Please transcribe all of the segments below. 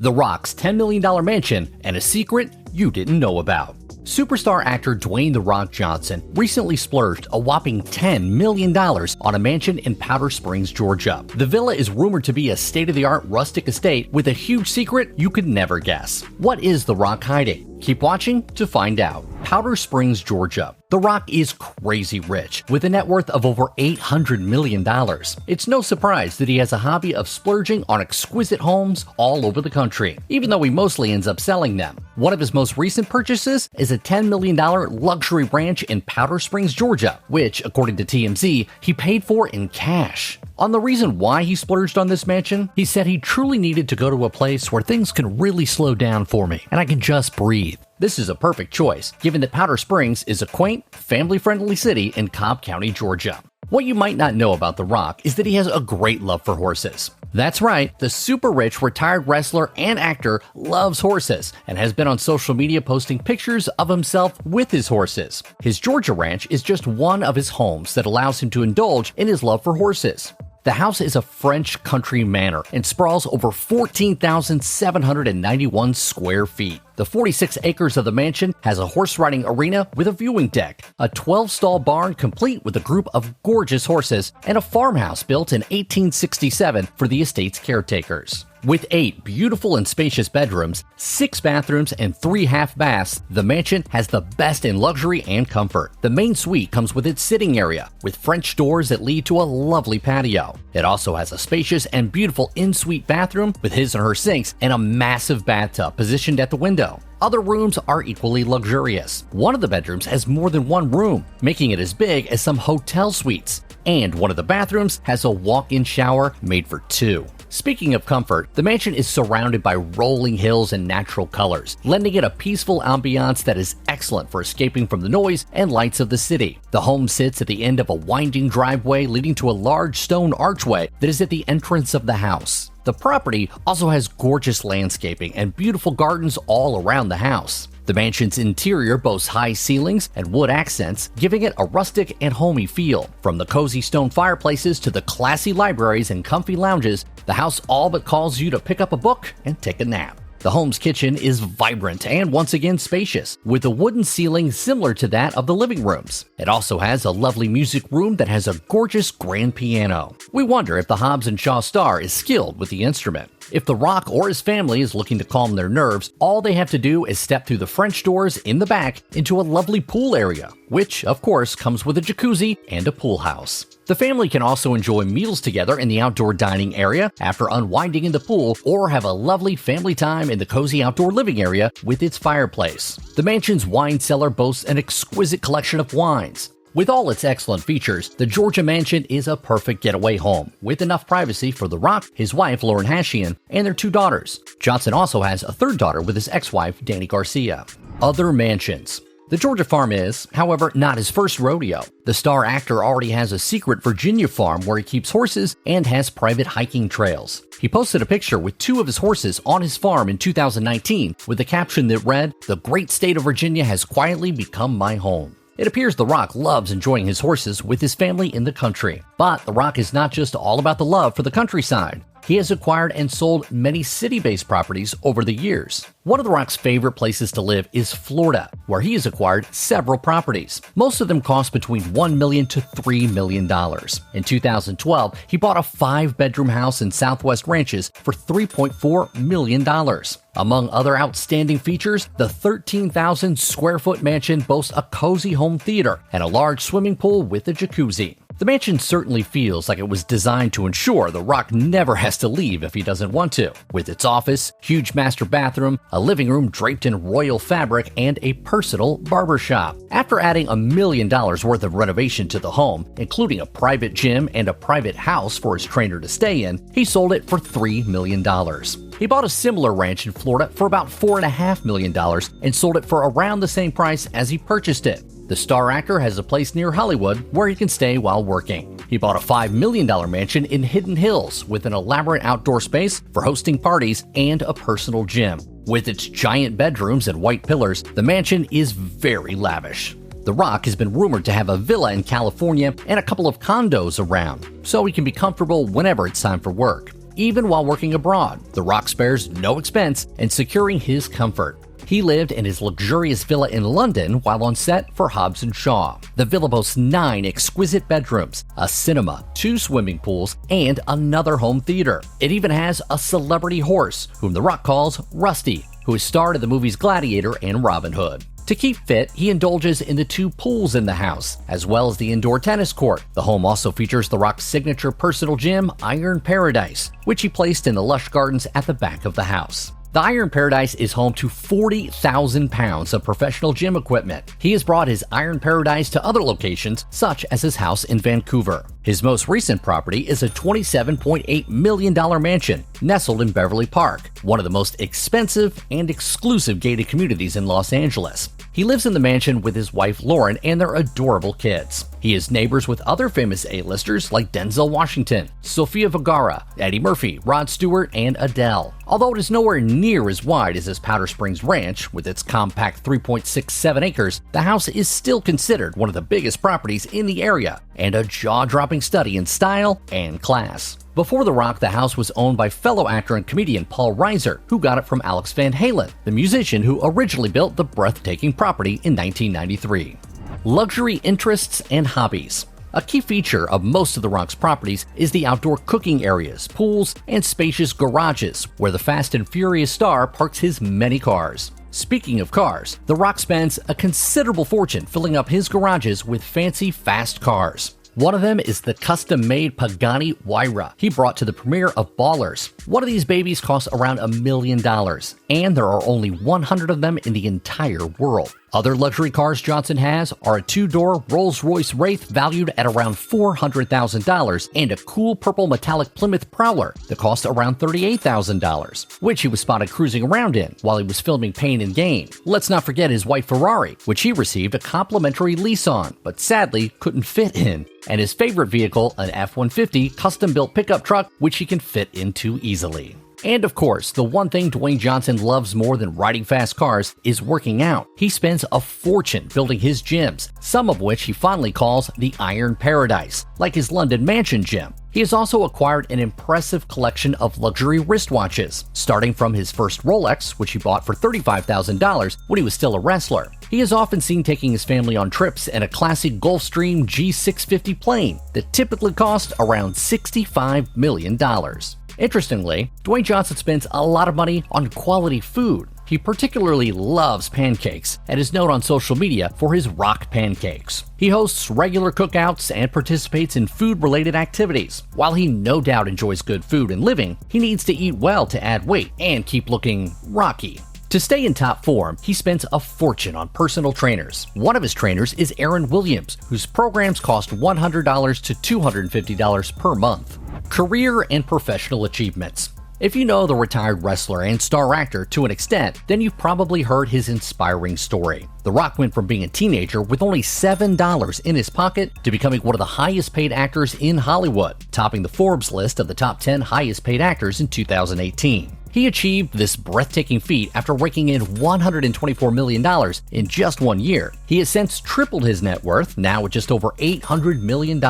The Rock's $10 million mansion, and a secret you didn't know about. Superstar actor Dwayne "The Rock" Johnson recently splurged a whopping $10 million on a mansion in Powder Springs, Georgia. The villa is rumored to be a state-of-the-art rustic estate with a huge secret you could never guess. What is The Rock hiding? Keep watching to find out. Powder Springs, Georgia. The Rock is crazy rich, with a net worth of over $800 million. It's no surprise that he has a hobby of splurging on exquisite homes all over the country, even though he mostly ends up selling them. One of his most recent purchases is a $10 million luxury ranch in Powder Springs, Georgia, which, according to TMZ, he paid for in cash. On the reason why he splurged on this mansion, he said he truly needed to go to a place where things can really slow down for me and I can just breathe. This is a perfect choice, given that Powder Springs is a quaint, family-friendly city in Cobb County, Georgia. What you might not know about The Rock is that he has a great love for horses. That's right, the super-rich retired wrestler and actor loves horses and has been on social media posting pictures of himself with his horses. His Georgia ranch is just one of his homes that allows him to indulge in his love for horses. The house is a French country manor and sprawls over 14,791 square feet. The 46 acres of the mansion has a horse riding arena with a viewing deck, a 12-stall barn complete with a group of gorgeous horses, and a farmhouse built in 1867 for the estate's caretakers. With 8 beautiful and spacious bedrooms, 6 bathrooms, and 3 half baths, the mansion has the best in luxury and comfort. The main suite comes with its sitting area, with French doors that lead to a lovely patio. It also has a spacious and beautiful in-suite bathroom with his and her sinks and a massive bathtub positioned at the window. Other rooms are equally luxurious. One of the bedrooms has more than one room, making it as big as some hotel suites. And one of the bathrooms has a walk-in shower made for 2. Speaking of comfort, the mansion is surrounded by rolling hills and natural colors, lending it a peaceful ambiance that is excellent for escaping from the noise and lights of the city. The home sits at the end of a winding driveway leading to a large stone archway that is at the entrance of the house. The property also has gorgeous landscaping and beautiful gardens all around the house. The mansion's interior boasts high ceilings and wood accents, giving it a rustic and homey feel. From the cozy stone fireplaces to the classy libraries and comfy lounges, the house all but calls you to pick up a book and take a nap. The home's kitchen is vibrant and once again spacious, with a wooden ceiling similar to that of the living rooms. It also has a lovely music room that has a gorgeous grand piano. We wonder if the Hobbs & Shaw star is skilled with the instrument. If The Rock or his family is looking to calm their nerves, all they have to do is step through the French doors in the back into a lovely pool area, which, of course, comes with a jacuzzi and a pool house. The family can also enjoy meals together in the outdoor dining area after unwinding in the pool, or have a lovely family time in the cozy outdoor living area with its fireplace. The mansion's wine cellar boasts an exquisite collection of wines. With all its excellent features, the Georgia mansion is a perfect getaway home, with enough privacy for The Rock, his wife Lauren Hashian, and their 2 daughters. Johnson also has a 3rd daughter with his ex-wife, Danny Garcia. Other mansions. The Georgia farm is, however, not his first rodeo. The star actor already has a secret Virginia farm where he keeps horses and has private hiking trails. He posted a picture with 2 of his horses on his farm in 2019 with a caption that read, "The great state of Virginia has quietly become my home." It appears The Rock loves enjoying his horses with his family in the country. But The Rock is not just all about the love for the countryside. He has acquired and sold many city-based properties over the years. One of The Rock's favorite places to live is Florida, where he has acquired several properties. Most of them cost between $1 million to $3 million. In 2012, he bought a 5-bedroom house in Southwest Ranches for $3.4 million. Among other outstanding features, the 13,000 square foot mansion boasts a cozy home theater and a large swimming pool with a jacuzzi. The mansion certainly feels like it was designed to ensure The Rock never has to leave if he doesn't want to, with its office, huge master bathroom, a living room draped in royal fabric, and a personal barbershop. After adding $1 million worth of renovation to the home, including a private gym and a private house for his trainer to stay in, he sold it for $3 million. He bought a similar ranch in Florida for about $4.5 million and sold it for around the same price as he purchased it. The star actor has a place near Hollywood where he can stay while working. He bought a $5 million mansion in Hidden Hills with an elaborate outdoor space for hosting parties and a personal gym. With its giant bedrooms and white pillars, the mansion is very lavish. The Rock has been rumored to have a villa in California and a couple of condos around, so he can be comfortable whenever it's time for work. Even while working abroad, The Rock spares no expense in securing his comfort. He lived in his luxurious villa in London while on set for Hobbs & Shaw. The villa boasts 9 exquisite bedrooms, a cinema, 2 swimming pools, and another home theater. It even has a celebrity horse, whom The Rock calls Rusty, who has starred in the movies Gladiator and Robin Hood. To keep fit, he indulges in the 2 pools in the house, as well as the indoor tennis court. The home also features The Rock's signature personal gym, Iron Paradise, which he placed in the lush gardens at the back of the house. The Iron Paradise is home to 40,000 pounds of professional gym equipment. He has brought his Iron Paradise to other locations, such as his house in Vancouver. His most recent property is a $27.8 million mansion nestled in Beverly Park, one of the most expensive and exclusive gated communities in Los Angeles. He lives in the mansion with his wife Lauren and their adorable kids. He is neighbors with other famous A-listers like Denzel Washington, Sofia Vergara, Eddie Murphy, Rod Stewart, and Adele. Although it is nowhere near as wide as his Powder Springs ranch, with its compact 3.67 acres, the house is still considered one of the biggest properties in the area and a jaw-dropping study in style and class. Before The Rock, the house was owned by fellow actor and comedian Paul Reiser, who got it from Alex Van Halen, the musician who originally built the breathtaking property in 1993. Luxury interests and hobbies. A key feature of most of The Rock's properties is the outdoor cooking areas, pools, and spacious garages, where the Fast and Furious star parks his many cars. Speaking of cars, The Rock spends a considerable fortune filling up his garages with fancy, fast cars. One of them is the custom-made Pagani Huayra he brought to the premiere of Ballers. One of these babies costs around $1 million, and there are only 100 of them in the entire world. Other luxury cars Johnson has are a 2-door Rolls-Royce Wraith valued at around $400,000 and a cool purple metallic Plymouth Prowler that cost around $38,000, which he was spotted cruising around in while he was filming Pain and Gain. Let's not forget his white Ferrari, which he received a complimentary lease on, but sadly couldn't fit in, and his favorite vehicle, an F-150 custom-built pickup truck, which he can fit into easily. And of course, the one thing Dwayne Johnson loves more than riding fast cars is working out. He spends a fortune building his gyms, some of which he fondly calls the Iron Paradise, like his London mansion gym. He has also acquired an impressive collection of luxury wristwatches, starting from his first Rolex, which he bought for $35,000 when he was still a wrestler. He is often seen taking his family on trips in a classic Gulfstream G650 plane that typically costs around $65 million. Interestingly, Dwayne Johnson spends a lot of money on quality food. He particularly loves pancakes and is known on social media for his rock pancakes. He hosts regular cookouts and participates in food-related activities. While he no doubt enjoys good food and living, he needs to eat well to add weight and keep looking rocky. To stay in top form, he spends a fortune on personal trainers. One of his trainers is Aaron Williams, whose programs cost $100 to $250 per month. Career and professional achievements. If you know the retired wrestler and star actor to an extent, then you've probably heard his inspiring story. The Rock went from being a teenager with only $7 in his pocket to becoming one of the highest paid actors in Hollywood, topping the Forbes list of the top 10 highest paid actors in 2018. He achieved this breathtaking feat after raking in $124 million in just 1 year. He has since tripled his net worth, now at just over $800 million.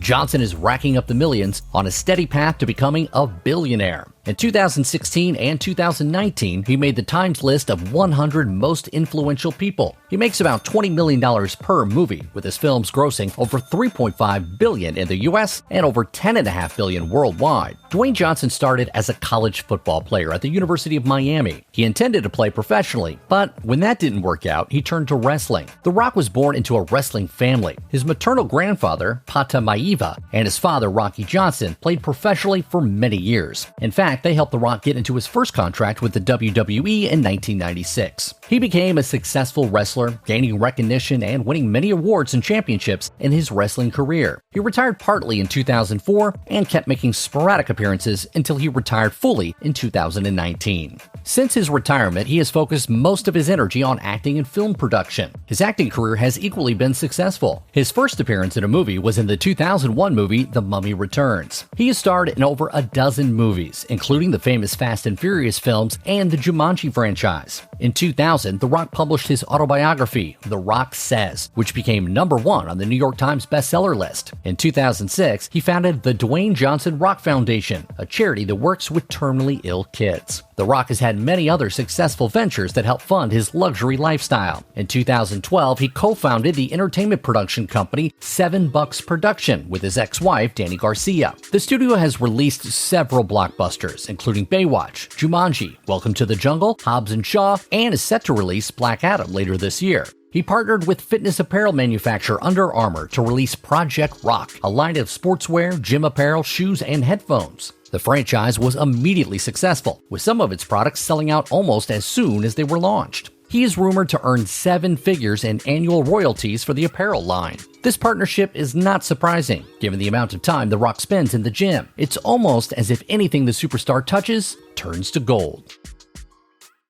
Johnson is racking up the millions on a steady path to becoming a billionaire. In 2016 and 2019, he made the Times list of 100 most influential people. He makes about $20 million per movie, with his films grossing over $3.5 billion in the US and over $10.5 billion worldwide. Dwayne Johnson started as a college football player at the University of Miami. He intended to play professionally, but when that didn't work out, he turned to wrestling. The Rock was born into a wrestling family. His maternal grandfather, Pata Maiva, and his father, Rocky Johnson, played professionally for many years. In fact, they helped The Rock get into his first contract with the WWE in 1996. He became a successful wrestler, gaining recognition and winning many awards and championships in his wrestling career. He retired partly in 2004 and kept making sporadic appearances until he retired fully in 2019. Since his retirement, he has focused most of his energy on acting and film production. His acting career has equally been successful. His first appearance in a movie was in the 2001 movie The Mummy Returns. He has starred in over a dozen movies, including the famous Fast and Furious films and the Jumanji franchise. In 2000, The Rock published his autobiography, The Rock Says, which became #1 on the New York Times bestseller list. In 2006, he founded the Dwayne Johnson Rock Foundation, a charity that works with terminally ill kids. The Rock has had many other successful ventures that help fund his luxury lifestyle. In 2012, he co-founded the entertainment production company $7 Production with his ex-wife, Dani Garcia. The studio has released several blockbusters, including Baywatch, Jumanji, Welcome to the Jungle, Hobbs & Shaw, and is set to release Black Adam later this year. He partnered with fitness apparel manufacturer Under Armour to release Project Rock, a line of sportswear, gym apparel, shoes, and headphones. The franchise was immediately successful, with some of its products selling out almost as soon as they were launched. He is rumored to earn 7 figures in annual royalties for the apparel line. This partnership is not surprising, given the amount of time The Rock spends in the gym. It's almost as if anything the superstar touches turns to gold.